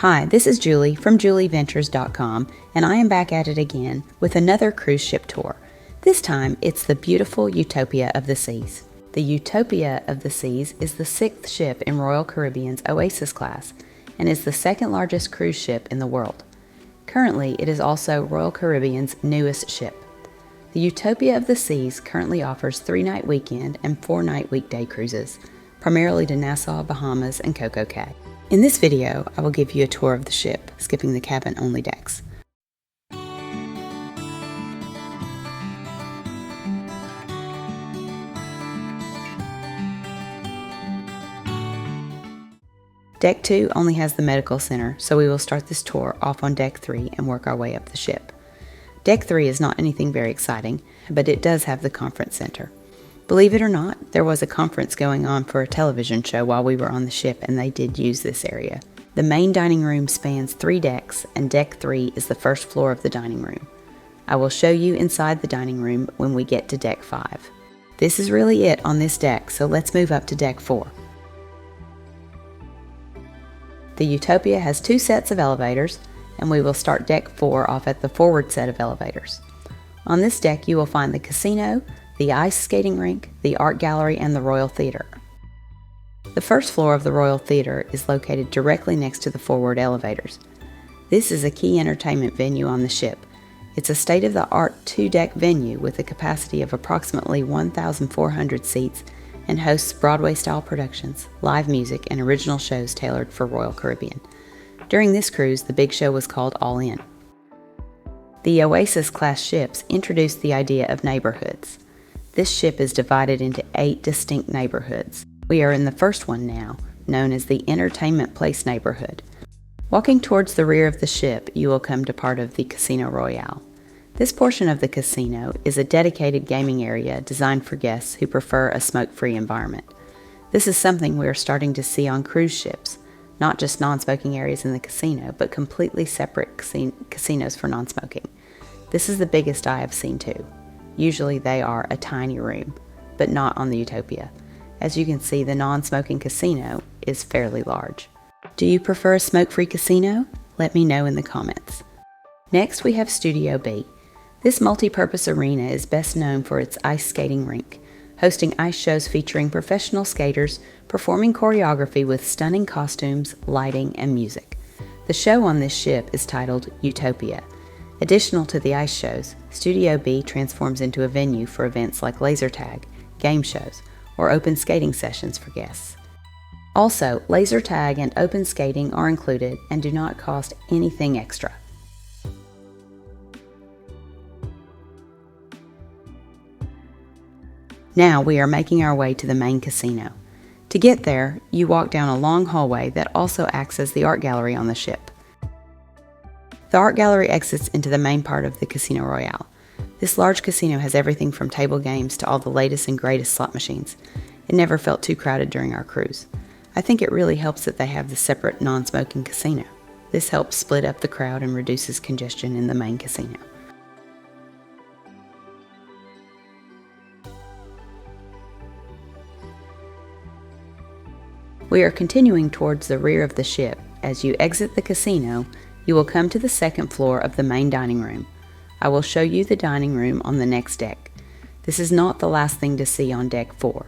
Hi, this is Julie from julieventures.com, and I am back at it again with another cruise ship tour. This time, it's the beautiful Utopia of the Seas. The Utopia of the Seas is the 6th ship in Royal Caribbean's Oasis class and is the 2nd largest cruise ship in the world. Currently, it is also Royal Caribbean's newest ship. The Utopia of the Seas currently offers 3-night weekend and 4-night weekday cruises, primarily to Nassau, Bahamas, and Coco Cay. In this video, I will give you a tour of the ship, skipping the cabin-only decks. Deck 2 only has the medical center, so we will start this tour off on Deck 3 and work our way up the ship. Deck 3 is not anything very exciting, but it does have the conference center. Believe it or not, there was a conference going on for a television show while we were on the ship, and they did use this area. The main dining room spans 3 decks, and Deck 3 is the first floor of the dining room. I will show you inside the dining room when we get to Deck 5. This is really it on this deck, so let's move up to Deck 4. The Utopia has 2 sets of elevators, and we will start Deck 4 off at the forward set of elevators. On this deck you will find the casino, the ice skating rink, the art gallery, and the Royal Theatre. The first floor of the Royal Theatre is located directly next to the forward elevators. This is a key entertainment venue on the ship. It's a state-of-the-art 2-deck venue with a capacity of approximately 1,400 seats and hosts Broadway-style productions, live music, and original shows tailored for Royal Caribbean. During this cruise, the big show was called All In. The Oasis-class ships introduced the idea of neighborhoods. This ship is divided into 8 distinct neighborhoods. We are in the first one now, known as the Entertainment Place neighborhood. Walking towards the rear of the ship, you will come to part of the Casino Royale. This portion of the casino is a dedicated gaming area designed for guests who prefer a smoke-free environment. This is something we are starting to see on cruise ships, not just non-smoking areas in the casino, but completely separate casinos for non-smoking. This is the biggest I have seen too. Usually they are a tiny room, but not on the Utopia. As you can see, the non-smoking casino is fairly large. Do you prefer a smoke-free casino? Let me know in the comments. Next, we have Studio B. This multi-purpose arena is best known for its ice skating rink, hosting ice shows featuring professional skaters performing choreography with stunning costumes, lighting, and music. The show on this ship is titled Utopia. Additional to the ice shows, Studio B transforms into a venue for events like laser tag, game shows, or open skating sessions for guests. Also, laser tag and open skating are included and do not cost anything extra. Now we are making our way to the main casino. To get there, you walk down a long hallway that also acts as the art gallery on the ship. The art gallery exits into the main part of the Casino Royale. This large casino has everything from table games to all the latest and greatest slot machines. It never felt too crowded during our cruise. I think it really helps that they have the separate non-smoking casino. This helps split up the crowd and reduces congestion in the main casino. We are continuing towards the rear of the ship. As you exit the casino, you will come to the 2nd floor of the main dining room. I will show you the dining room on the next deck. This is not the last thing to see on Deck 4.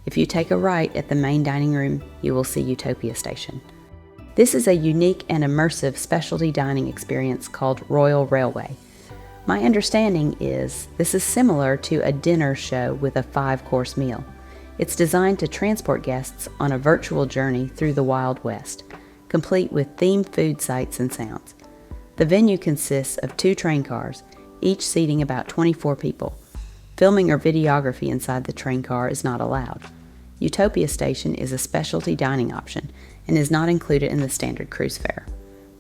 If you take a right at the main dining room, you will see Utopia Station. This is a unique and immersive specialty dining experience called Royal Railway. My understanding is this is similar to a dinner show with a 5-course meal. It's designed to transport guests on a virtual journey through the Wild West, complete with themed food sights and sounds. The venue consists of 2 train cars, each seating about 24 people. Filming or videography inside the train car is not allowed. Utopia Station is a specialty dining option and is not included in the standard cruise fare.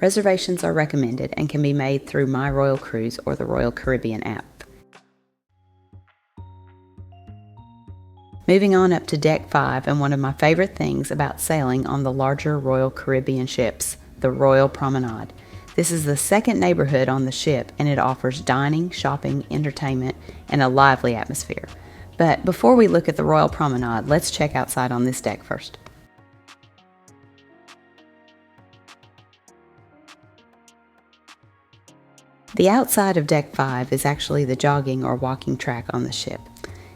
Reservations are recommended and can be made through My Royal Cruise or the Royal Caribbean app. Moving on up to Deck 5, and one of my favorite things about sailing on the larger Royal Caribbean ships, the Royal Promenade. This is the 2nd neighborhood on the ship, and it offers dining, shopping, entertainment, and a lively atmosphere. But before we look at the Royal Promenade, let's check outside on this deck first. The outside of Deck 5 is actually the jogging or walking track on the ship.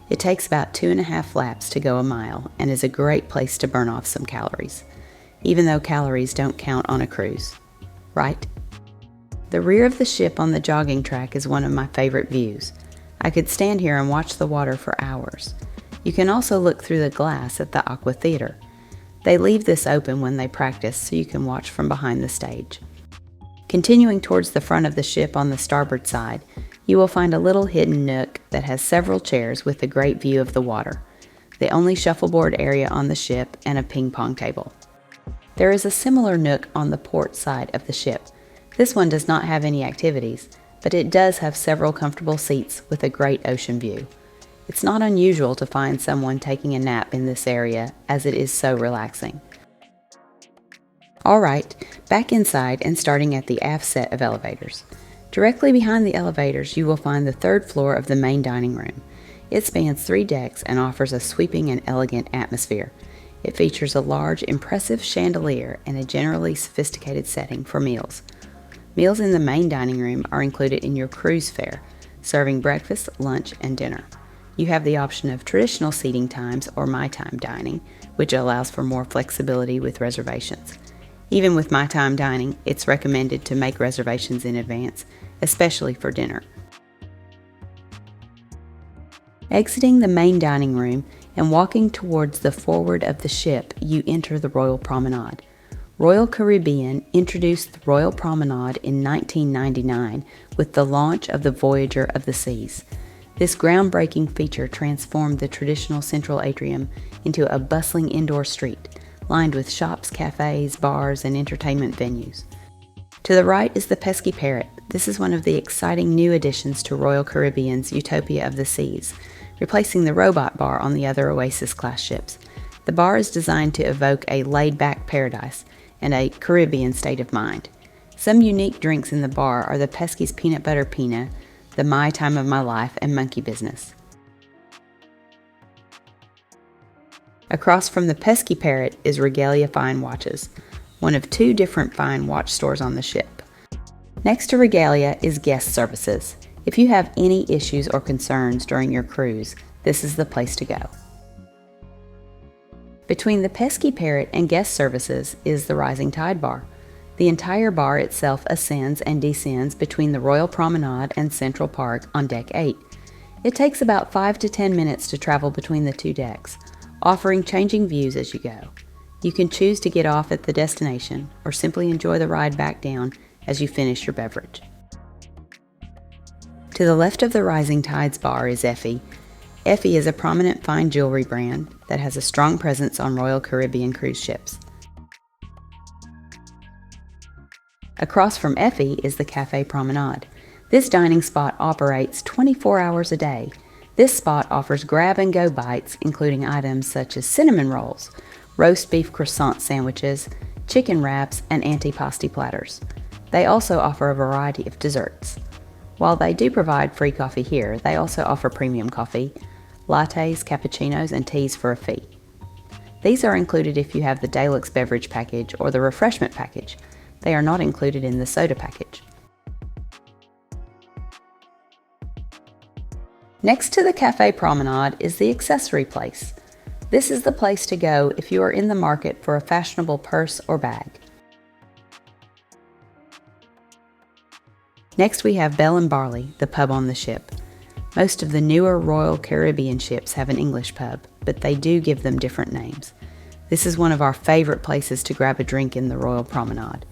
It takes about 2.5 laps to go a mile and is a great place to burn off some calories, even though calories don't count on a cruise, right? The rear of the ship on the jogging track is one of my favorite views. I could stand here and watch the water for hours. You can also look through the glass at the Aqua Theater. They leave this open when they practice so you can watch from behind the stage. Continuing towards the front of the ship on the starboard side, you will find a little hidden nook that has several chairs with a great view of the water, the only shuffleboard area on the ship, and a ping pong table. There is a similar nook on the port side of the ship. This one does not have any activities, but it does have several comfortable seats with a great ocean view. It's not unusual to find someone taking a nap in this area as it is so relaxing. Alright, back inside and starting at the aft set of elevators. Directly behind the elevators you will find the third floor of the main dining room. It spans 3 decks and offers a sweeping and elegant atmosphere. It features a large, impressive chandelier and a generally sophisticated setting for meals. Meals in the main dining room are included in your cruise fare, serving breakfast, lunch, and dinner. You have the option of traditional seating times or My Time dining, which allows for more flexibility with reservations. Even with My Time dining, it's recommended to make reservations in advance, especially for dinner. Exiting the main dining room and walking towards the forward of the ship, you enter the Royal Promenade. Royal Caribbean introduced the Royal Promenade in 1999 with the launch of the Voyager of the Seas. This groundbreaking feature transformed the traditional central atrium into a bustling indoor street, lined with shops, cafes, bars, and entertainment venues. To the right is the Pesky Parrot. This is one of the exciting new additions to Royal Caribbean's Utopia of the Seas, replacing the robot bar on the other Oasis-class ships. The bar is designed to evoke a laid-back paradise and a Caribbean state of mind. Some unique drinks in the bar are the Pesky's Peanut Butter Pina, the My Time of My Life, and Monkey Business. Across from the Pesky Parrot is Regalia Fine Watches, one of 2 different fine watch stores on the ship. Next to Regalia is Guest Services. If you have any issues or concerns during your cruise, this is the place to go. Between the Pesky Parrot and Guest Services is the Rising Tide Bar. The entire bar itself ascends and descends between the Royal Promenade and Central Park on Deck 8. It takes about 5 to 10 minutes to travel between the 2 decks, offering changing views as you go. You can choose to get off at the destination or simply enjoy the ride back down as you finish your beverage. To the left of the Rising Tides bar is Effie. Effie is a prominent fine jewelry brand that has a strong presence on Royal Caribbean cruise ships. Across from Effie is the Cafe Promenade. This dining spot operates 24 hours a day. This spot offers grab-and-go bites, including items such as cinnamon rolls, roast beef croissant sandwiches, chicken wraps, and antipasti platters. They also offer a variety of desserts. While they do provide free coffee here, they also offer premium coffee, lattes, cappuccinos, and teas for a fee. These are included if you have the deluxe beverage package or the refreshment package. They are not included in the soda package. Next to the Cafe Promenade is the Accessory Place. This is the place to go if you are in the market for a fashionable purse or bag. Next we have Bell and Barley, the pub on the ship. Most of the newer Royal Caribbean ships have an English pub, but they do give them different names. This is one of our favorite places to grab a drink in the Royal Promenade.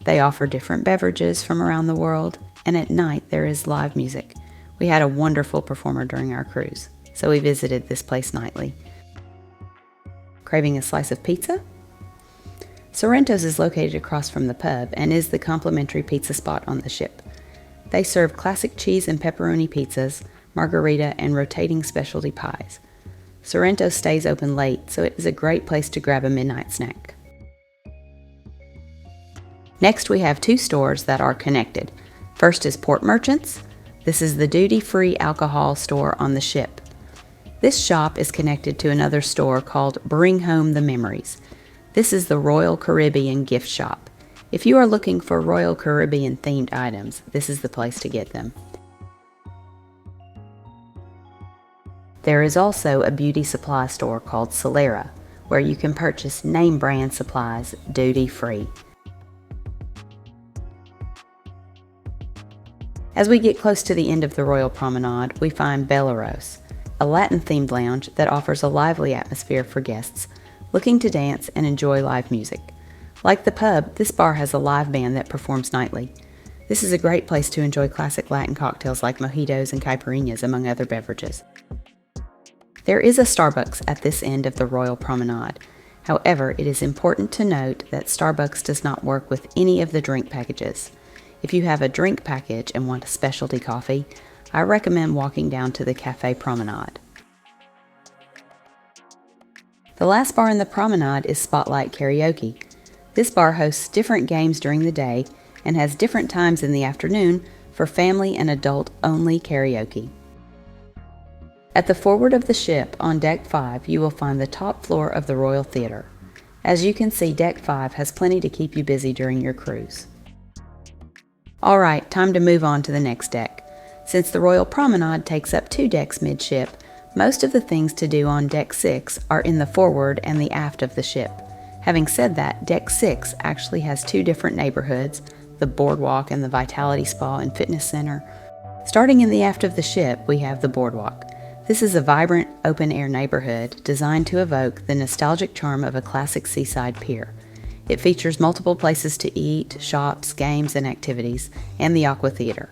They offer different beverages from around the world, and at night there is live music. We had a wonderful performer during our cruise, so we visited this place nightly. Craving a slice of pizza? Sorrento's is located across from the pub and is the complimentary pizza spot on the ship. They serve classic cheese and pepperoni pizzas, margarita, and rotating specialty pies. Sorrento stays open late, so it is a great place to grab a midnight snack. Next we have 2 stores that are connected. First is Port Merchants. This is the duty-free alcohol store on the ship. This shop is connected to another store called Bring Home the Memories. This is the Royal Caribbean gift shop. If you are looking for Royal Caribbean themed items, this is the place to get them. There is also a beauty supply store called Solarium, where you can purchase name brand supplies duty-free. As we get close to the end of the Royal Promenade, we find Belleros, a Latin-themed lounge that offers a lively atmosphere for guests looking to dance and enjoy live music. Like the pub, this bar has a live band that performs nightly. This is a great place to enjoy classic Latin cocktails like mojitos and caipirinhas, among other beverages. There is a Starbucks at this end of the Royal Promenade. However, it is important to note that Starbucks does not work with any of the drink packages. If you have a drink package and want a specialty coffee, I recommend walking down to the Café Promenade. The last bar in the Promenade is Spotlight Karaoke. This bar hosts different games during the day and has different times in the afternoon for family and adult-only karaoke. At the forward of the ship, on Deck 5, you will find the top floor of the Royal Theatre. As you can see, Deck 5 has plenty to keep you busy during your cruise. Alright, time to move on to the next deck. Since the Royal Promenade takes up 2 decks midship, most of the things to do on Deck 6 are in the forward and the aft of the ship. Having said that, Deck 6 actually has 2 different neighborhoods, the Boardwalk and the Vitality Spa and Fitness Center. Starting in the aft of the ship, we have the Boardwalk. This is a vibrant, open-air neighborhood designed to evoke the nostalgic charm of a classic seaside pier. It features multiple places to eat, shops, games, and activities, and the Aqua Theater,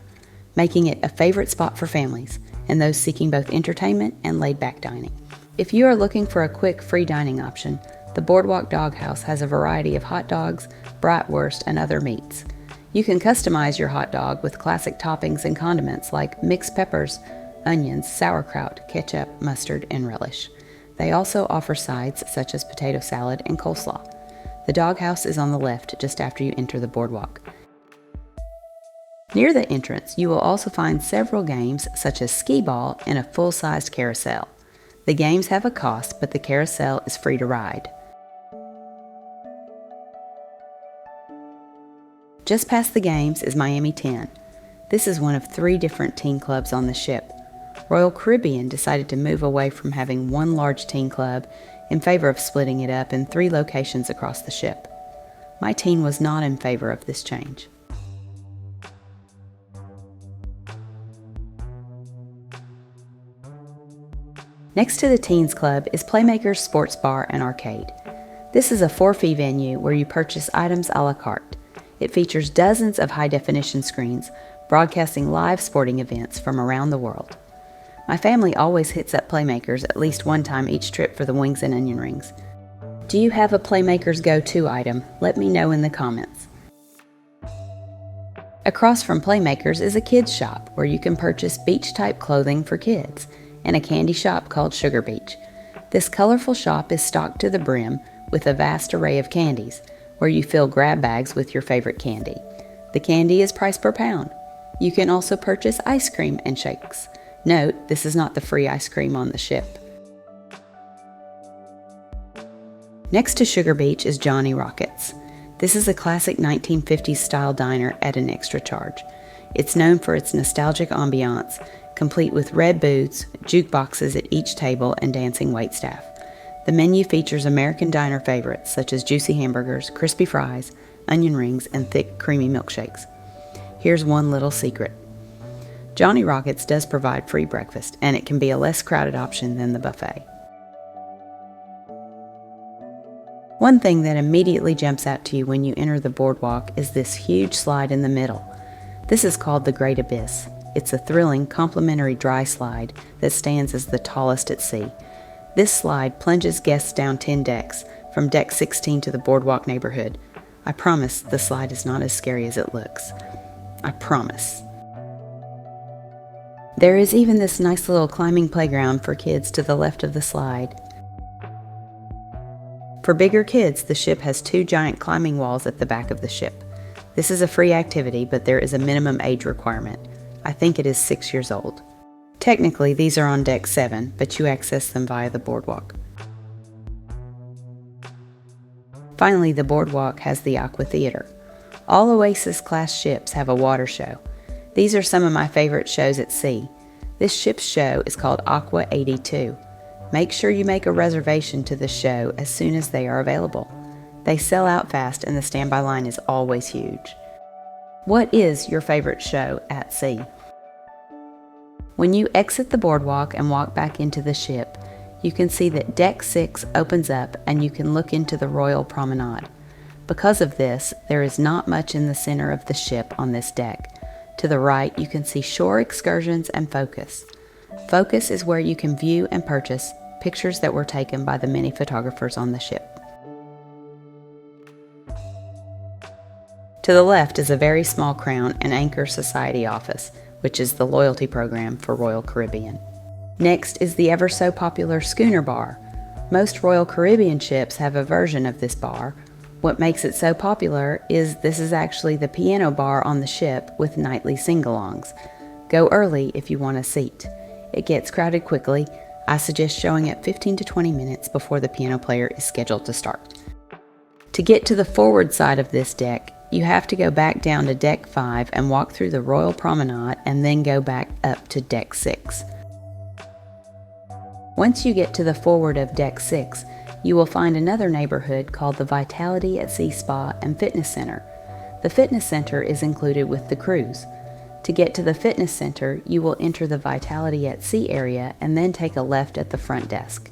making it a favorite spot for families and those seeking both entertainment and laid-back dining. If you are looking for a quick, free dining option, the Boardwalk Doghouse has a variety of hot dogs, bratwurst, and other meats. You can customize your hot dog with classic toppings and condiments like mixed peppers, onions, sauerkraut, ketchup, mustard, and relish. They also offer sides such as potato salad and coleslaw. The Doghouse is on the left just after you enter the Boardwalk. Near the entrance, you will also find several games such as skee ball and a full-sized carousel. The games have a cost, but the carousel is free to ride. Just past the games is Miami 10. This is one of 3 different teen clubs on the ship. Royal Caribbean decided to move away from having one large teen club in favor of splitting it up in 3 locations across the ship. My teen was not in favor of this change. Next to the Teens Club is Playmaker's Sports Bar and Arcade. This is a for-fee venue where you purchase items a la carte. It features dozens of high-definition screens broadcasting live sporting events from around the world. My family always hits up Playmakers at least one time each trip for the wings and onion rings. Do you have a Playmakers go-to item? Let me know in the comments. Across from Playmakers is a kids shop where you can purchase beach-type clothing for kids, and a candy shop called Sugar Beach. This colorful shop is stocked to the brim with a vast array of candies, where you fill grab bags with your favorite candy. The candy is priced per pound. You can also purchase ice cream and shakes. Note, this is not the free ice cream on the ship. Next to Sugar Beach is Johnny Rockets. This is a classic 1950s style diner at an extra charge. It's known for its nostalgic ambiance, complete with red booths, jukeboxes at each table, and dancing waitstaff. The menu features American diner favorites such as juicy hamburgers, crispy fries, onion rings, and thick, creamy milkshakes. Here's one little secret. Johnny Rockets does provide free breakfast, and it can be a less crowded option than the buffet. One thing that immediately jumps out to you when you enter the Boardwalk is this huge slide in the middle. This is called the Great Abyss. It's a thrilling, complimentary dry slide that stands as the tallest at sea. This slide plunges guests down 10 decks, from Deck 16 to the Boardwalk neighborhood. I promise the slide is not as scary as it looks. I promise. There is even this nice little climbing playground for kids to the left of the slide. For bigger kids, the ship has 2 giant climbing walls at the back of the ship. This is a free activity, but there is a minimum age requirement. I think it is 6 years old. Technically, these are on Deck 7, but you access them via the Boardwalk. Finally, the Boardwalk has the Aqua Theater. All Oasis-class ships have a water show. These are some of my favorite shows at sea. This ship's show is called Aqua 82. Make sure you make a reservation to the show as soon as they are available. They sell out fast and the standby line is always huge. What is your favorite show at sea? When you exit the boardwalk and walk back into the ship, you can see that Deck 6 opens up and you can look into the Royal Promenade. Because of this, there is not much in the center of the ship on this deck. To the right, you can see Shore Excursions and Focus. Focus is where you can view and purchase pictures that were taken by the many photographers on the ship. To the left is a very small Crown and Anchor Society office, which is the loyalty program for Royal Caribbean. Next is the ever so popular Schooner Bar. Most Royal Caribbean ships have a version of this bar. What makes it so popular is this is actually the piano bar on the ship with nightly sing-alongs. Go early if you want a seat. It gets crowded quickly. I suggest showing up 15 to 20 minutes before the piano player is scheduled to start. To get to the forward side of this deck, you have to go back down to Deck 5 and walk through the Royal Promenade and then go back up to Deck 6. Once you get to the forward of Deck 6, you will find another neighborhood called the Vitality at Sea Spa and Fitness Center. The fitness center is included with the cruise. To get to the fitness center, you will enter the Vitality at Sea area and then take a left at the front desk.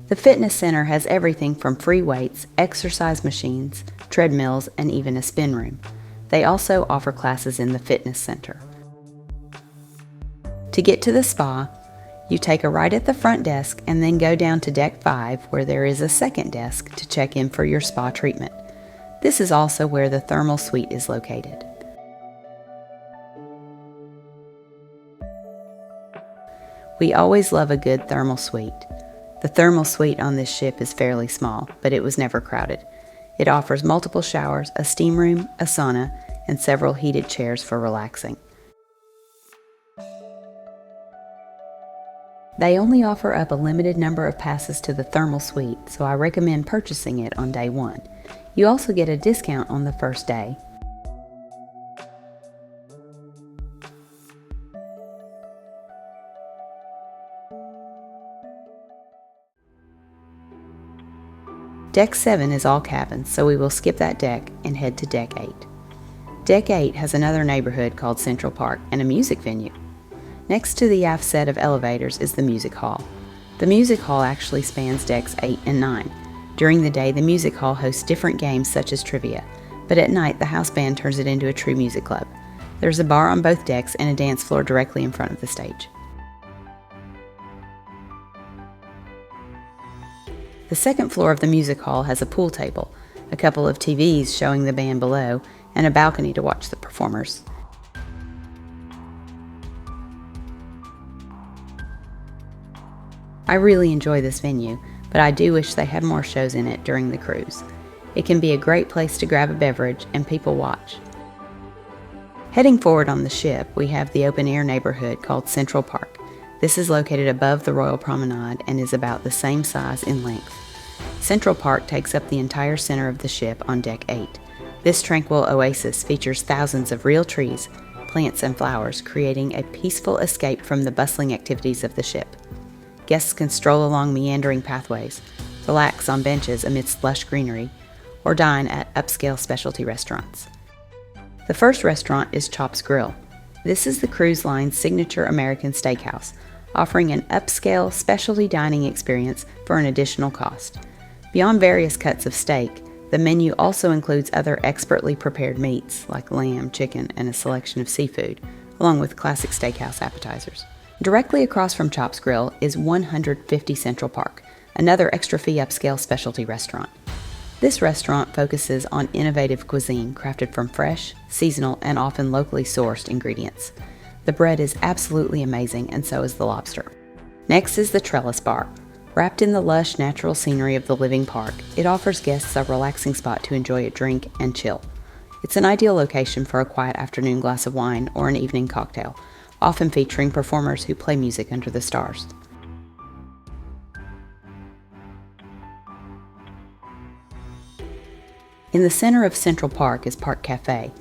The fitness center has everything from free weights, exercise machines, treadmills, and even a spin room. They also offer classes in the fitness center. To get to the spa, you take a right at the front desk and then go down to Deck 5 where there is a second desk to check in for your spa treatment. This is also where the thermal suite is located. We always love a good thermal suite. The thermal suite on this ship is fairly small, but it was never crowded. It offers multiple showers, a steam room, a sauna, and several heated chairs for relaxing. They only offer up a limited number of passes to the thermal suite, so I recommend purchasing it on day 1. You also get a discount on the first day. Deck 7 is all cabins, so we will skip that deck and head to Deck 8. Deck 8 has another neighborhood called Central Park and a music venue. Next to the aft set of elevators is the music hall. The music hall actually spans Decks 8 and 9. During the day, the music hall hosts different games such as trivia, but at night the house band turns it into a true music club. There's a bar on both decks and a dance floor directly in front of the stage. The second floor of the music hall has a pool table, a couple of TVs showing the band below, and a balcony to watch the performers. I really enjoy this venue, but I do wish they had more shows in it during the cruise. It can be a great place to grab a beverage and people watch. Heading forward on the ship, we have the open-air neighborhood called Central Park. This is located above the Royal Promenade and is about the same size in length. Central Park takes up the entire center of the ship on Deck 8. This tranquil oasis features thousands of real trees, plants, and flowers, creating a peaceful escape from the bustling activities of the ship. Guests can stroll along meandering pathways, relax on benches amidst lush greenery, or dine at upscale specialty restaurants. The first restaurant is Chop's Grill. This is the cruise line's signature American steakhouse, offering an upscale specialty dining experience for an additional cost. Beyond various cuts of steak, the menu also includes other expertly prepared meats like lamb, chicken, and a selection of seafood, along with classic steakhouse appetizers. Directly across from Chop's Grill is 150 Central Park, another extra-fee upscale specialty restaurant. This restaurant focuses on innovative cuisine crafted from fresh, seasonal, and often locally sourced ingredients. The bread is absolutely amazing, and so is the lobster. Next is the Trellis Bar. Wrapped in the lush natural scenery of the living park, it offers guests a relaxing spot to enjoy a drink and chill. It's an ideal location for a quiet afternoon glass of wine or an evening cocktail, often featuring performers who play music under the stars. In the center of Central Park is Park Cafe.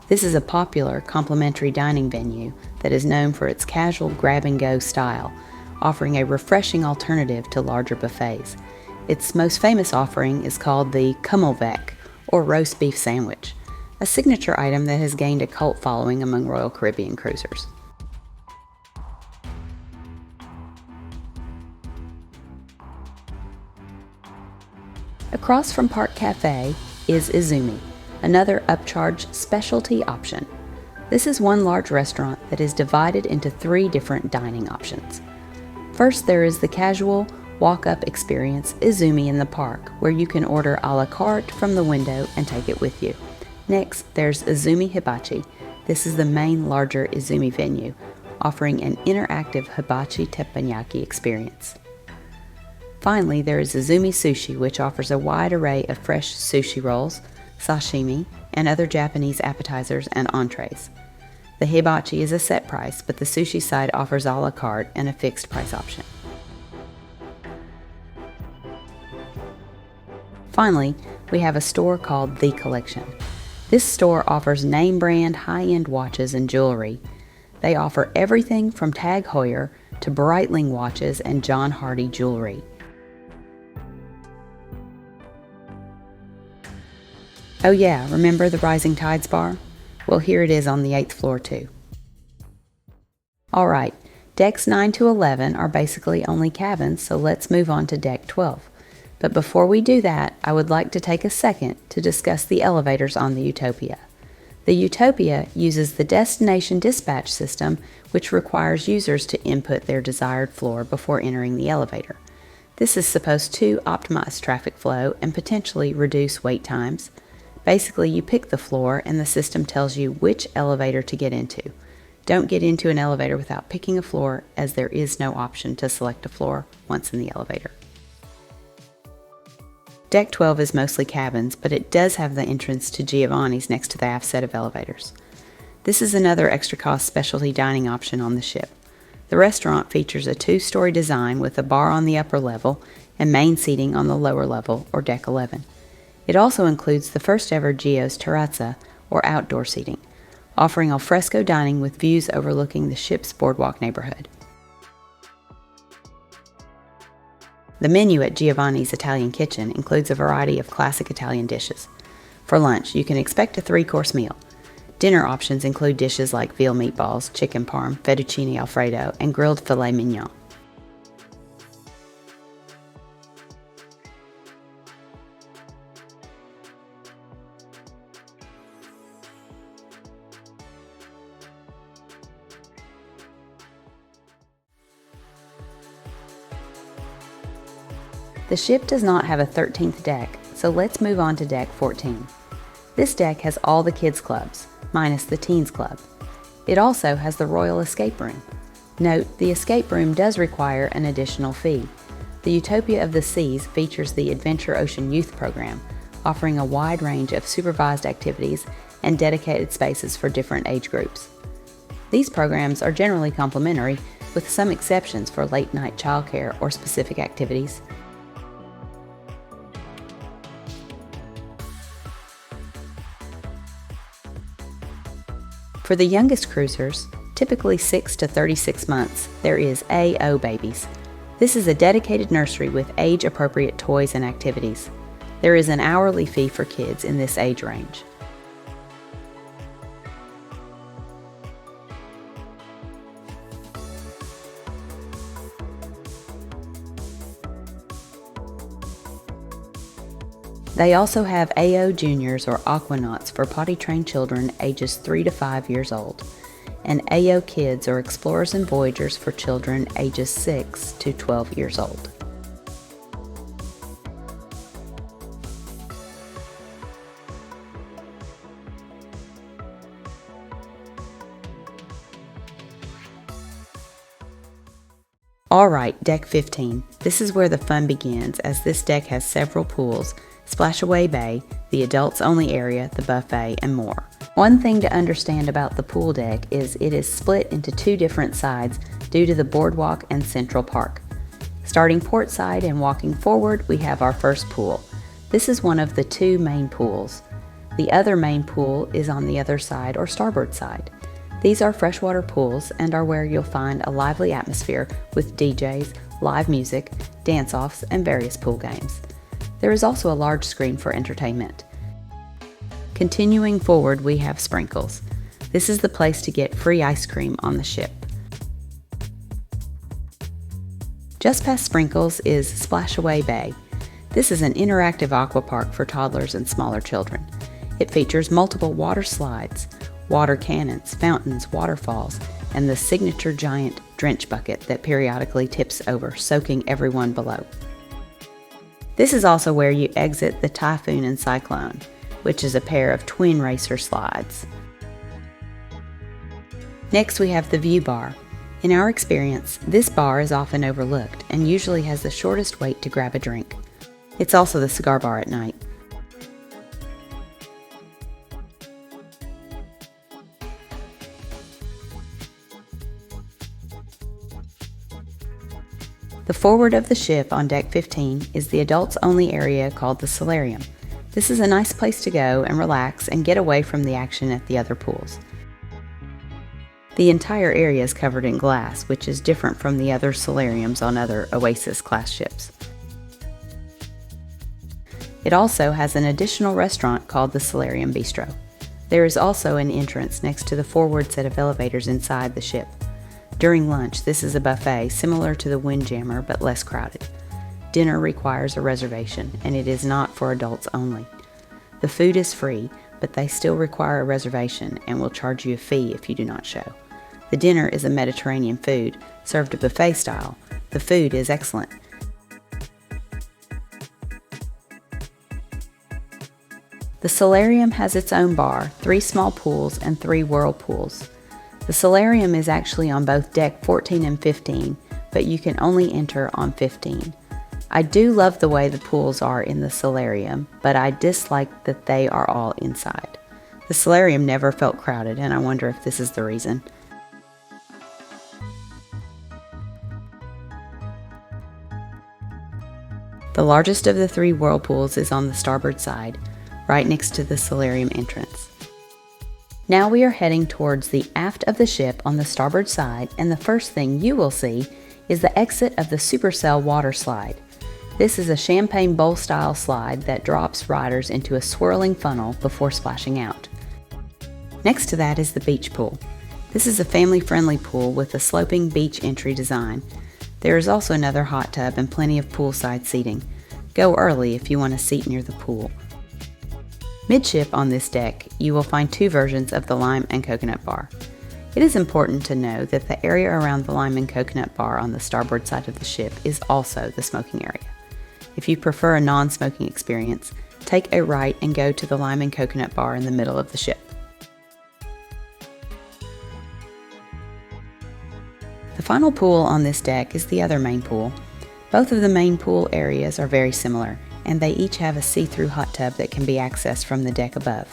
This is a popular complimentary dining venue that is known for its casual grab-and-go style, offering a refreshing alternative to larger buffets. Its most famous offering is called the Kummelveck, or roast beef sandwich, a signature item that has gained a cult following among Royal Caribbean cruisers. Across from Park Cafe is Izumi, another upcharge specialty option. This is one large restaurant that is divided into 3 different dining options. First, there is the casual walk-up experience Izumi in the park, where you can order a la carte from the window and take it with you. Next, there's Izumi Hibachi. This is the main larger Izumi venue, offering an interactive hibachi teppanyaki experience. Finally, there is Izumi Sushi, which offers a wide array of fresh sushi rolls, sashimi, and other Japanese appetizers and entrees. The hibachi is a set price, but the sushi side offers a la carte and a fixed price option. Finally, we have a store called The Collection. This store offers name brand high-end watches and jewelry. They offer everything from Tag Heuer to Breitling watches and John Hardy jewelry. Oh yeah, remember the Rising Tides bar? Well, here it is on the 8th floor too. Alright, decks 9 to 11 are basically only cabins, so let's move on to deck 12. But before we do that, I would like to take a second to discuss the elevators on the Utopia. The Utopia uses the destination dispatch system, which requires users to input their desired floor before entering the elevator. This is supposed to optimize traffic flow and potentially reduce wait times. Basically, you pick the floor and the system tells you which elevator to get into. Don't get into an elevator without picking a floor, as there is no option to select a floor once in the elevator. Deck 12 is mostly cabins, but it does have the entrance to Giovanni's next to the aft set of elevators. This is another extra cost specialty dining option on the ship. The restaurant features a 2-story design with a bar on the upper level and main seating on the lower level, or deck 11. It also includes the first ever Gio's Terrazza, or outdoor seating, offering al fresco dining with views overlooking the ship's Boardwalk neighborhood. The menu at Giovanni's Italian Kitchen includes a variety of classic Italian dishes. For lunch, you can expect a 3-course meal. Dinner options include dishes like veal meatballs, chicken parm, fettuccine alfredo, and grilled filet mignon. The ship does not have a 13th deck, so let's move on to deck 14. This deck has all the kids' clubs, minus the teens' club. It also has the Royal Escape Room. Note, the escape room does require an additional fee. The Utopia of the Seas features the Adventure Ocean Youth Program, offering a wide range of supervised activities and dedicated spaces for different age groups. These programs are generally complimentary, with some exceptions for late-night childcare or specific activities. For the youngest cruisers, typically 6 to 36 months, there is AO Babies. This is a dedicated nursery with age-appropriate toys and activities. There is an hourly fee for kids in this age range. They also have AO Juniors or Aquanauts for potty-trained children ages 3 to 5 years old, and AO Kids or Explorers and Voyagers for children ages 6 to 12 years old. Alright, deck 15. This is where the fun begins, as this deck has several pools, Splashaway Bay, the adults only area, the buffet, and more. One thing to understand about the pool deck is it is split into 2 different sides due to the Boardwalk and Central Park. Starting port side and walking forward, we have our first pool. This is one of the two main pools. The other main pool is on the other side or starboard side. These are freshwater pools and are where you'll find a lively atmosphere with DJs, live music, dance-offs, and various pool games. There is also a large screen for entertainment. Continuing forward, we have Sprinkles. This is the place to get free ice cream on the ship. Just past Sprinkles is Splashaway Bay. This is an interactive aqua park for toddlers and smaller children. It features multiple water slides, water cannons, fountains, waterfalls, and the signature giant drench bucket that periodically tips over, soaking everyone below. This is also where you exit the Typhoon and Cyclone, which is a pair of twin racer slides. Next we have the View Bar. In our experience, this bar is often overlooked and usually has the shortest wait to grab a drink. It's also the cigar bar at night. The forward of the ship on deck 15 is the adults-only area called the Solarium. This is a nice place to go and relax and get away from the action at the other pools. The entire area is covered in glass, which is different from the other solariums on other Oasis-class ships. It also has an additional restaurant called the Solarium Bistro. There is also an entrance next to the forward set of elevators inside the ship. During lunch, this is a buffet similar to the Windjammer but less crowded. Dinner requires a reservation, and it is not for adults only. The food is free, but they still require a reservation and will charge you a fee if you do not show. The dinner is a Mediterranean food, served a buffet style. The food is excellent. The Solarium has its own bar, 3 small pools, and 3 whirlpools. The Solarium is actually on both deck 14 and 15, but you can only enter on 15. I do love the way the pools are in the Solarium, but I dislike that they are all inside. The Solarium never felt crowded, and I wonder if this is the reason. The largest of the 3 whirlpools is on the starboard side, right next to the Solarium entrance. Now we are heading towards the aft of the ship on the starboard side, and the first thing you will see is the exit of the Supercell water slide. This is a champagne bowl style slide that drops riders into a swirling funnel before splashing out. Next to that is the beach pool. This is a family-friendly pool with a sloping beach entry design. There is also another hot tub and plenty of poolside seating. Go early if you want a seat near the pool. Midship on this deck, you will find 2 versions of the lime and coconut bar. It is important to know that the area around the lime and coconut bar on the starboard side of the ship is also the smoking area. If you prefer a non-smoking experience, take a right and go to the lime and coconut bar in the middle of the ship. The final pool on this deck is the other main pool. Both of the main pool areas are very similar, and they each have a see-through hot tub that can be accessed from the deck above.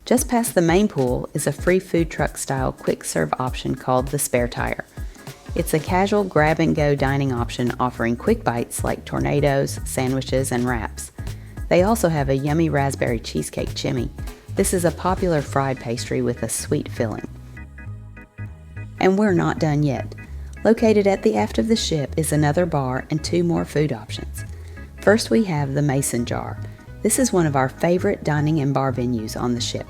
Just past the main pool is a free food truck style quick serve option called the Spare Tire. It's a casual grab-and-go dining option offering quick bites like tornadoes, sandwiches, and wraps. They also have a yummy raspberry cheesecake chimney. This is a popular fried pastry with a sweet filling. And we're not done yet. Located at the aft of the ship is another bar and 2 more food options. First we have the Mason Jar. This is one of our favorite dining and bar venues on the ship.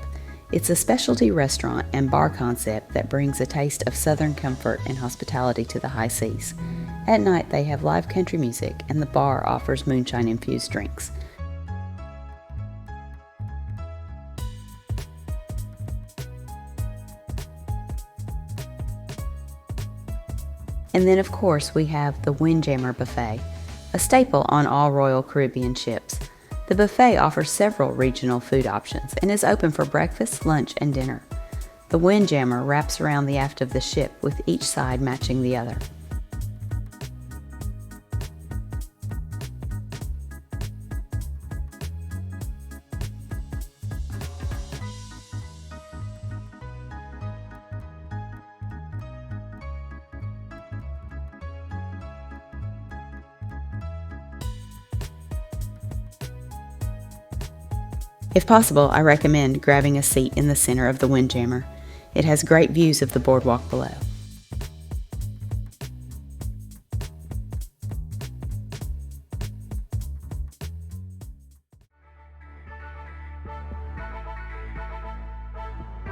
It's a specialty restaurant and bar concept that brings a taste of southern comfort and hospitality to the high seas. At night they have live country music and the bar offers moonshine-infused drinks. And then of course we have the Windjammer Buffet, a staple on all Royal Caribbean ships. The buffet offers several regional food options and is open for breakfast, lunch, and dinner. The Windjammer wraps around the aft of the ship with each side matching the other. If possible, I recommend grabbing a seat in the center of the Windjammer. It has great views of the boardwalk below.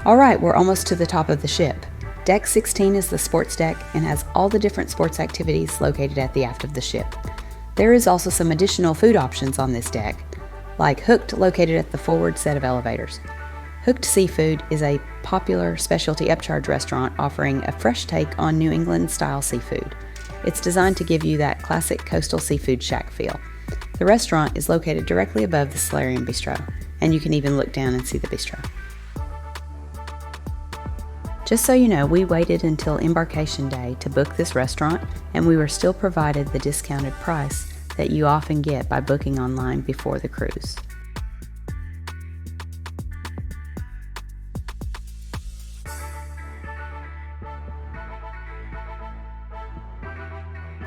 Alright, we're almost to the top of the ship. Deck 16 is the sports deck and has all the different sports activities located at the aft of the ship. There is also some additional food options on this deck, like Hooked, located at the forward set of elevators. Hooked Seafood is a popular specialty upcharge restaurant offering a fresh take on New England-style seafood. It's designed to give you that classic coastal seafood shack feel. The restaurant is located directly above the Solarium bistro, and you can even look down and see the bistro. Just so you know, we waited until embarkation day to book this restaurant, and we were still provided the discounted price that you often get by booking online before the cruise.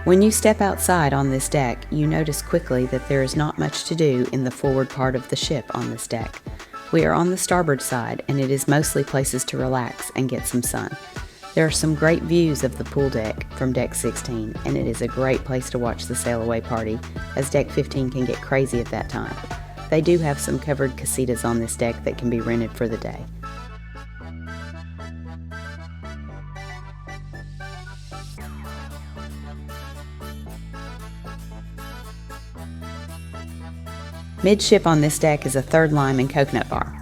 When you step outside on this deck, you notice quickly that there is not much to do in the forward part of the ship on this deck. We are on the starboard side, and it is mostly places to relax and get some sun. There are some great views of the pool deck from Deck 16, and it is a great place to watch the sail away party, as Deck 15 can get crazy at that time. They do have some covered casitas on this deck that can be rented for the day. Midship on this deck is a Third Lime and Coconut Bar.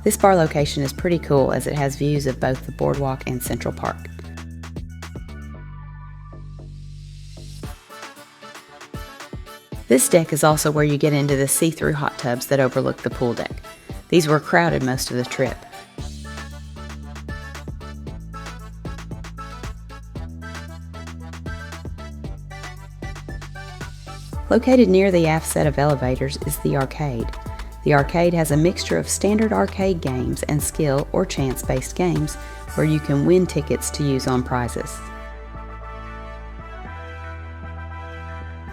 This bar location is pretty cool as it has views of both the boardwalk and Central Park. This deck is also where you get into the see-through hot tubs that overlook the pool deck. These were crowded most of the trip. Located near the aft set of elevators is the arcade. The arcade has a mixture of standard arcade games and skill or chance-based games where you can win tickets to use on prizes.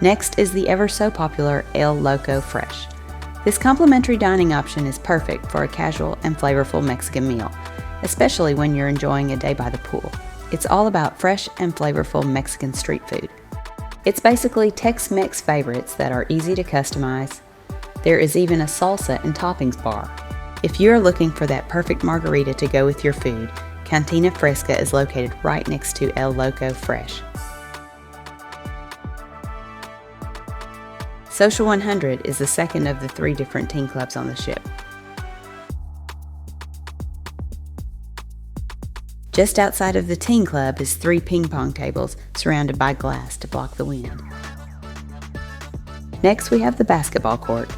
Next is the ever so popular El Loco Fresh. This complimentary dining option is perfect for a casual and flavorful Mexican meal, especially when you're enjoying a day by the pool. It's all about fresh and flavorful Mexican street food. It's basically Tex-Mex favorites that are easy to customize. There is even a salsa and toppings bar. If you're looking for that perfect margarita to go with your food, Cantina Fresca is located right next to El Loco Fresh. Social 100 is the second of the 3 different teen clubs on the ship. Just outside of the teen club is 3 ping pong tables surrounded by glass to block the wind. Next we have the basketball court.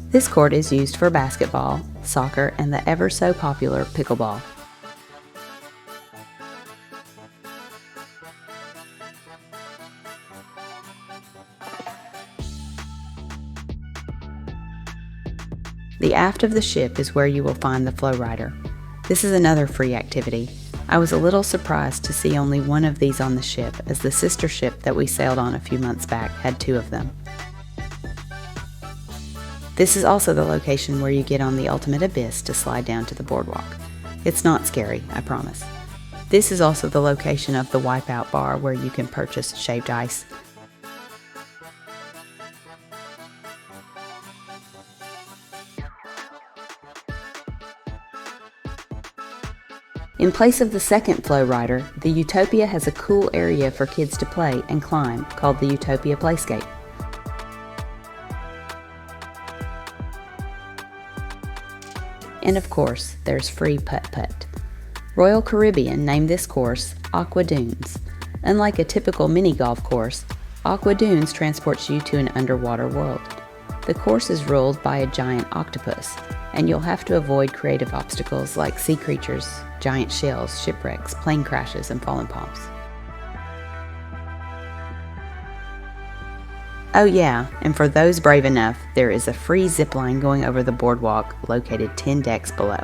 This court is used for basketball, soccer, and the ever so popular pickleball. The aft of the ship is where you will find the flow rider. This is another free activity. I was a little surprised to see only one of these on the ship, as the sister ship that we sailed on a few months back had 2 of them. This is also the location where you get on the ultimate abyss to slide down to the boardwalk. It's not scary, I promise. This is also the location of the Wipeout bar where you can purchase shaved ice. In place of the second flow rider, the Utopia has a cool area for kids to play and climb called the Utopia Playscape. And of course, there's free putt-putt. Royal Caribbean named this course Aqua Dunes. Unlike a typical mini golf course, Aqua Dunes transports you to an underwater world. The course is ruled by a giant octopus, and you'll have to avoid creative obstacles like sea creatures, giant shells, shipwrecks, plane crashes, and fallen palms. Oh yeah, and for those brave enough, there is a free zip line going over the boardwalk located 10 decks below.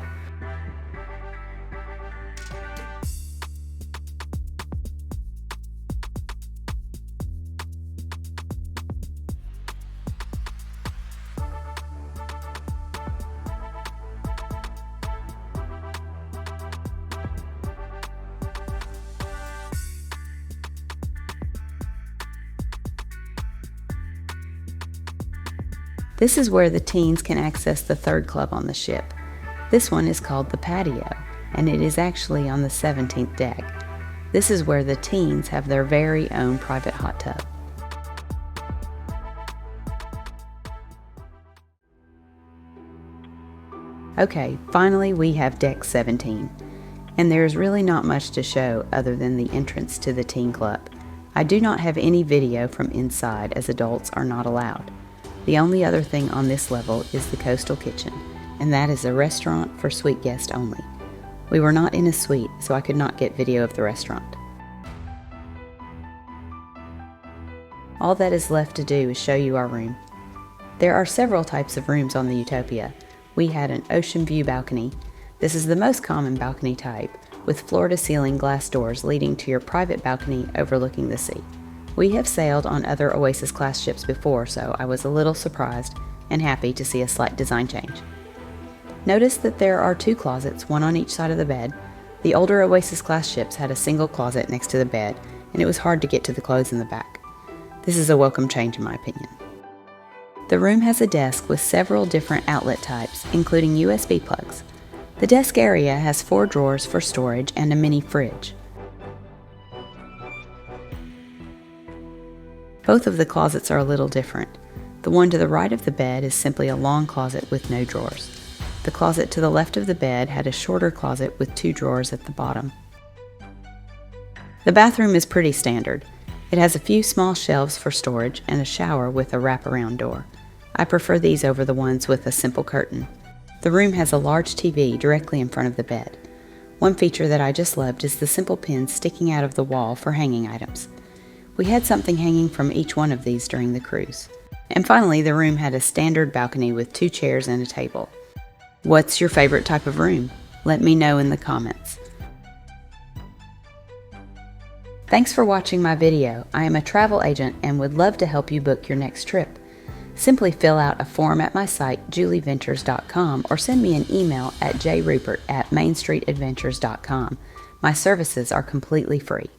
This is where the teens can access the third club on the ship. This one is called the patio, and it is actually on the 17th deck. This is where the teens have their very own private hot tub. Okay, finally we have deck 17, and there's really not much to show other than the entrance to the teen club. I do not have any video from inside as adults are not allowed. The only other thing on this level is the coastal kitchen, and that is a restaurant for suite guests only. We were not in a suite, so I could not get video of the restaurant. All that is left to do is show you our room. There are several types of rooms on the Utopia. We had an ocean view balcony. This is the most common balcony type, with floor-to-ceiling glass doors leading to your private balcony overlooking the sea. We have sailed on other Oasis-class ships before, so I was a little surprised and happy to see a slight design change. Notice that there are 2 closets, one on each side of the bed. The older Oasis-class ships had a single closet next to the bed, and it was hard to get to the clothes in the back. This is a welcome change in my opinion. The room has a desk with several different outlet types, including USB plugs. The desk area has 4 drawers for storage and a mini fridge. Both of the closets are a little different. The one to the right of the bed is simply a long closet with no drawers. The closet to the left of the bed had a shorter closet with 2 drawers at the bottom. The bathroom is pretty standard. It has a few small shelves for storage and a shower with a wraparound door. I prefer these over the ones with a simple curtain. The room has a large TV directly in front of the bed. One feature that I just loved is the simple pins sticking out of the wall for hanging items. We had something hanging from each one of these during the cruise. And finally, the room had a standard balcony with 2 chairs and a table. What's your favorite type of room? Let me know in the comments. Thanks for watching my video. I am a travel agent and would love to help you book your next trip. Simply fill out a form at my site, julieventures.com, or send me an email at jrupert@mainstreetadventures.com. My services are completely free.